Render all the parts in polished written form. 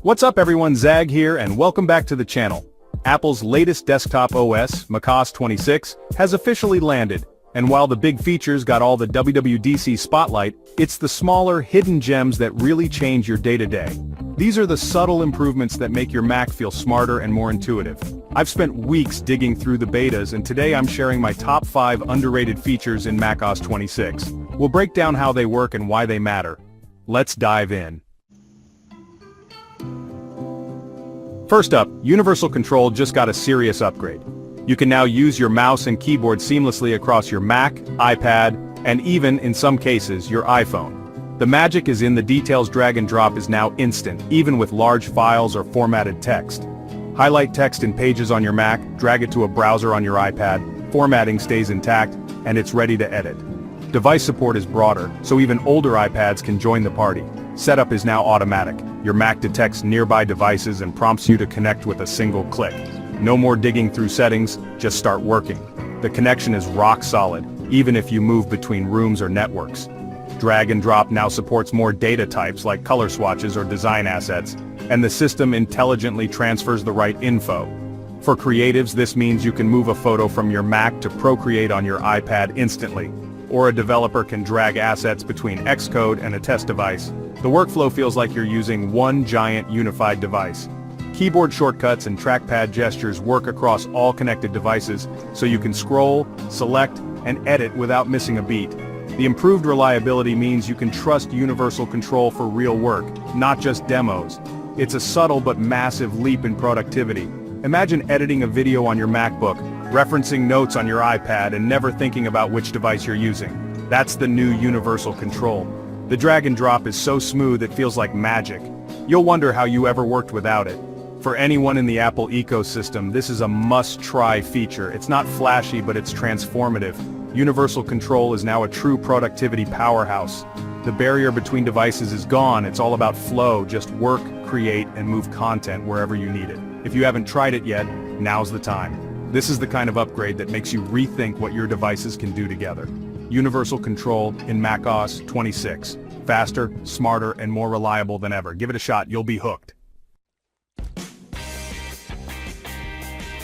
What's up everyone, Zag here and welcome back to the channel. Apple's latest desktop OS, macOS 26, has officially landed, and while the big features got all the WWDC spotlight, it's the smaller, hidden gems that really change your day-to-day. These are the subtle improvements that make your Mac feel smarter and more intuitive. I've spent weeks digging through the betas and today I'm sharing my top 5 underrated features in macOS 26. We'll break down how they work and why they matter. Let's dive in. First up, Universal Control just got a serious upgrade. You can now use your mouse and keyboard seamlessly across your Mac, iPad, and even, in some cases, your iPhone. The magic is in the details. Drag and drop is now instant, even with large files or formatted text. Highlight text in Pages on your Mac, drag it to a browser on your iPad, formatting stays intact, and it's ready to edit. Device support is broader, so even older iPads can join the party. Setup is now automatic. Your Mac detects nearby devices and prompts you to connect with a single click. No more digging through settings, just start working. The connection is rock solid, even if you move between rooms or networks. Drag and drop now supports more data types like color swatches or design assets, and the system intelligently transfers the right info. For creatives, this means you can move a photo from your Mac to Procreate on your iPad instantly, or a developer can drag assets between Xcode and a test device. The workflow feels like you're using one giant unified device. Keyboard shortcuts and trackpad gestures work across all connected devices, so you can scroll, select, and edit without missing a beat. The improved reliability means you can trust Universal Control for real work, not just demos. It's a subtle but massive leap in productivity. Imagine editing a video on your MacBook, referencing notes on your iPad and never thinking about which device you're using. That's the new Universal Control. The drag and drop is so smooth it feels like magic. You'll wonder how you ever worked without it. For anyone in the Apple ecosystem, this is a must-try feature. It's not flashy, but it's transformative. Universal Control is now a true productivity powerhouse. The barrier between devices is gone. It's all about flow. Just work, create, and move content wherever you need it. If you haven't tried it yet, now's the time. This is the kind of upgrade that makes you rethink what your devices can do together. Universal Control in macOS 26. Faster, smarter, and more reliable than ever. Give it a shot, you'll be hooked.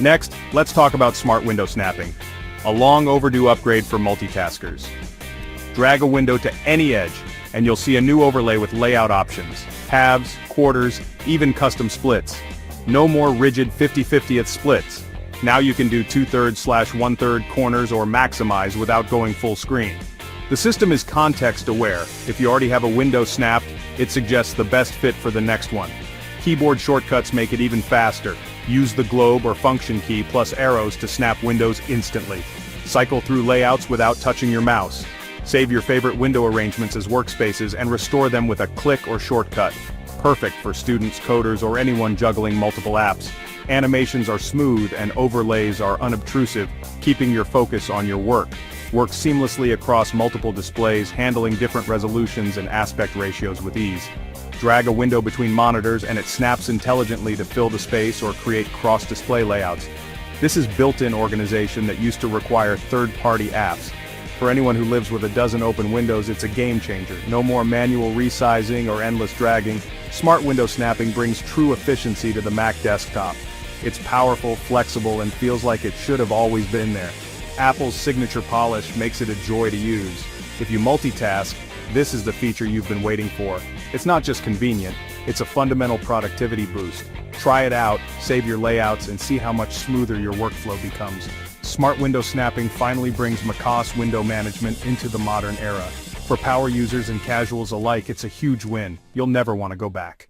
Next, let's talk about Smart Window Snapping, a long overdue upgrade for multitaskers. Drag a window to any edge, and you'll see a new overlay with layout options, halves, quarters, even custom splits. No more rigid 50/50th splits. Now you can do 2/3/1/3 corners or maximize without going full screen. The system is context aware. If you already have a window snapped, it suggests the best fit for the next one. Keyboard shortcuts make it even faster. Use the globe or function key plus arrows to snap windows instantly. Cycle through layouts without touching your mouse. Save your favorite window arrangements as workspaces and restore them with a click or shortcut. Perfect for students, coders, or anyone juggling multiple apps. Animations are smooth and overlays are unobtrusive, keeping your focus on your work. Work seamlessly across multiple displays, handling different resolutions and aspect ratios with ease. Drag a window between monitors and it snaps intelligently to fill the space or create cross-display layouts. This is built-in organization that used to require third-party apps. For anyone who lives with a dozen open windows, it's a game changer. No more manual resizing or endless dragging. Smart Window Snapping brings true efficiency to the Mac desktop. It's powerful, flexible, and feels like it should have always been there. Apple's signature polish makes it a joy to use. If you multitask, this is the feature you've been waiting for. It's not just convenient, it's a fundamental productivity boost. Try it out, save your layouts, and see how much smoother your workflow becomes. Smart Window Snapping finally brings macOS window management into the modern era. For power users and casuals alike, it's a huge win. You'll never want to go back.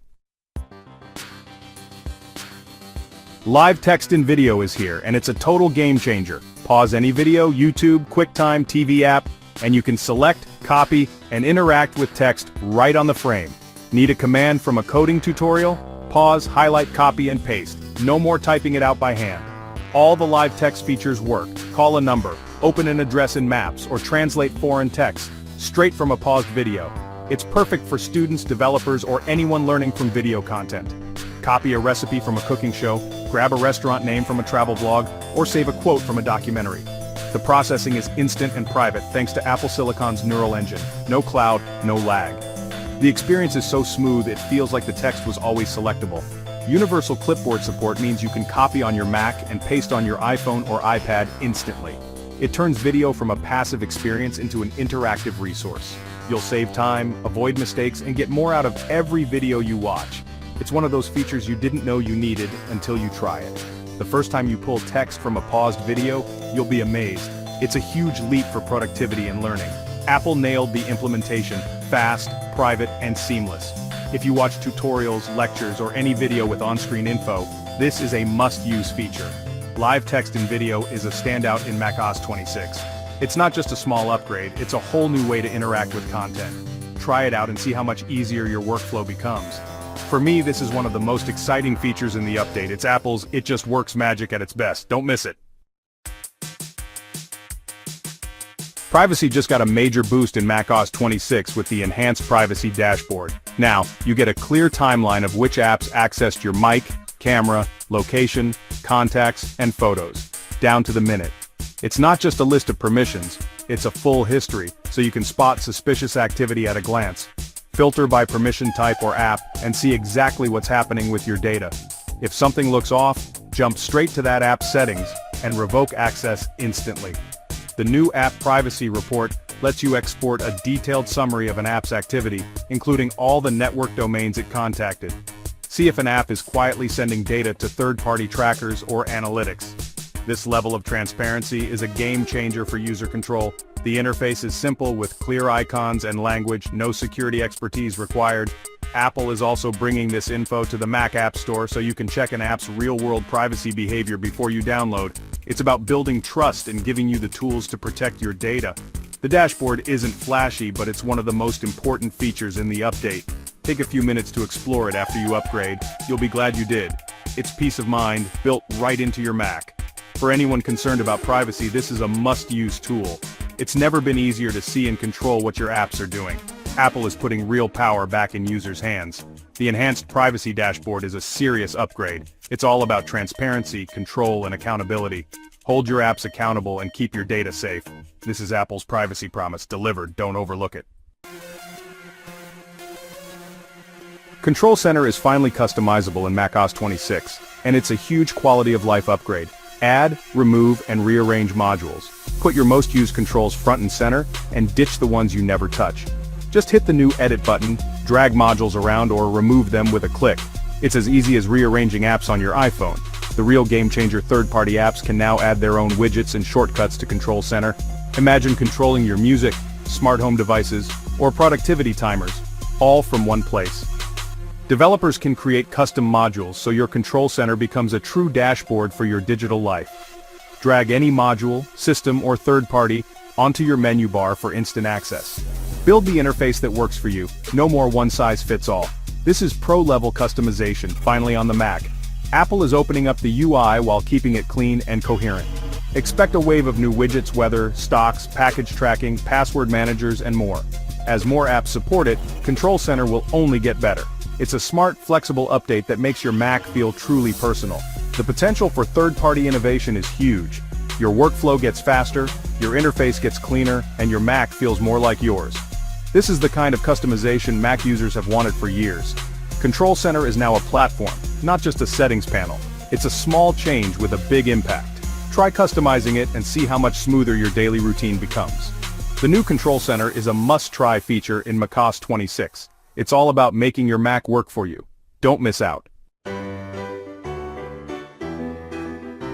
Live text in video is here, and it's a total game changer. Pause any video, YouTube, QuickTime, TV app, and you can select, copy, and interact with text right on the frame. Need a command from a coding tutorial? Pause, highlight, copy, and paste. No more typing it out by hand. All the live text features work. Call a number, open an address in Maps, or translate foreign text, straight from a paused video. It's perfect for students, developers, or anyone learning from video content. Copy a recipe from a cooking show, grab a restaurant name from a travel vlog, or save a quote from a documentary. The processing is instant and private thanks to Apple Silicon's neural engine. No cloud, no lag. The experience is so smooth it feels like the text was always selectable. Universal clipboard support means you can copy on your Mac and paste on your iPhone or iPad instantly. It turns video from a passive experience into an interactive resource. You'll save time, avoid mistakes, and get more out of every video you watch. It's one of those features you didn't know you needed until you try it. The first time you pull text from a paused video, you'll be amazed. It's a huge leap for productivity and learning. Apple nailed the implementation, fast, private, and seamless. If you watch tutorials, lectures, or any video with on-screen info, this is a must-use feature. Live text in video is a standout in macOS 26. It's not just a small upgrade, it's a whole new way to interact with content. Try it out and see how much easier your workflow becomes. For me, this is one of the most exciting features in the update. It's Apple's "it just works" magic at its best. Don't miss it. Privacy just got a major boost in macOS 26 with the enhanced privacy dashboard. Now, you get a clear timeline of which apps accessed your mic, camera, location, contacts, and photos, down to the minute. It's not just a list of permissions, it's a full history, so you can spot suspicious activity at a glance. Filter by permission type or app, and see exactly what's happening with your data. If something looks off, jump straight to that app's settings, and revoke access instantly. The new App Privacy Report lets you export a detailed summary of an app's activity, including all the network domains it contacted. See if an app is quietly sending data to third-party trackers or analytics. This level of transparency is a game changer for user control. The interface is simple with clear icons and language, no security expertise required. Apple is also bringing this info to the Mac App Store so you can check an app's real-world privacy behavior before you download. It's about building trust and giving you the tools to protect your data. The dashboard isn't flashy, but it's one of the most important features in the update. Take a few minutes to explore it after you upgrade. You'll be glad you did. It's peace of mind, built right into your Mac. For anyone concerned about privacy, this is a must-use tool. It's never been easier to see and control what your apps are doing. Apple is putting real power back in users' hands. The enhanced privacy dashboard is a serious upgrade. It's all about transparency, control, and accountability. Hold your apps accountable and keep your data safe. This is Apple's privacy promise delivered. Don't overlook it. Control Center is finally customizable in macOS 26, and it's a huge quality of life upgrade. Add, remove, and rearrange modules. Put your most used controls front and center, and ditch the ones you never touch. Just hit the new Edit button, drag modules around, or remove them with a click. It's as easy as rearranging apps on your iPhone. The real game-changer third-party apps can now add their own widgets and shortcuts to Control Center. Imagine controlling your music, smart home devices, or productivity timers, all from one place. Developers can create custom modules so your Control Center becomes a true dashboard for your digital life. Drag any module, system, or third-party onto your menu bar for instant access. Build the interface that works for you, no more one-size-fits-all. This is pro-level customization, finally on the Mac. Apple is opening up the UI while keeping it clean and coherent. Expect a wave of new widgets, weather, stocks, package tracking, password managers, and more. As more apps support it, Control Center will only get better. It's a smart, flexible update that makes your Mac feel truly personal. The potential for third-party innovation is huge. Your workflow gets faster, your interface gets cleaner, and your Mac feels more like yours. This is the kind of customization Mac users have wanted for years. Control Center is now a platform, not just a settings panel. It's a small change with a big impact. Try customizing it and see how much smoother your daily routine becomes. The new Control Center is a must-try feature in macOS 26. It's all about making your Mac work for you. Don't miss out.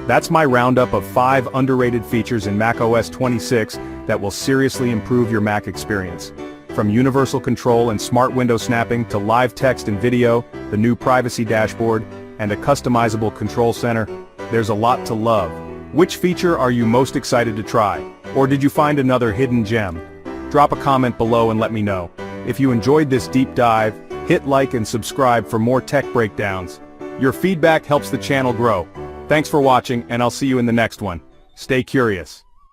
That's my roundup of 5 underrated features in macOS 26 that will seriously improve your Mac experience. From universal control and smart window snapping to live text and video, the new privacy dashboard, and a customizable Control Center, there's a lot to love. Which feature are you most excited to try? Or did you find another hidden gem? Drop a comment below and let me know. If you enjoyed this deep dive, hit like and subscribe for more tech breakdowns. Your feedback helps the channel grow. Thanks for watching, and I'll see you in the next one. Stay curious.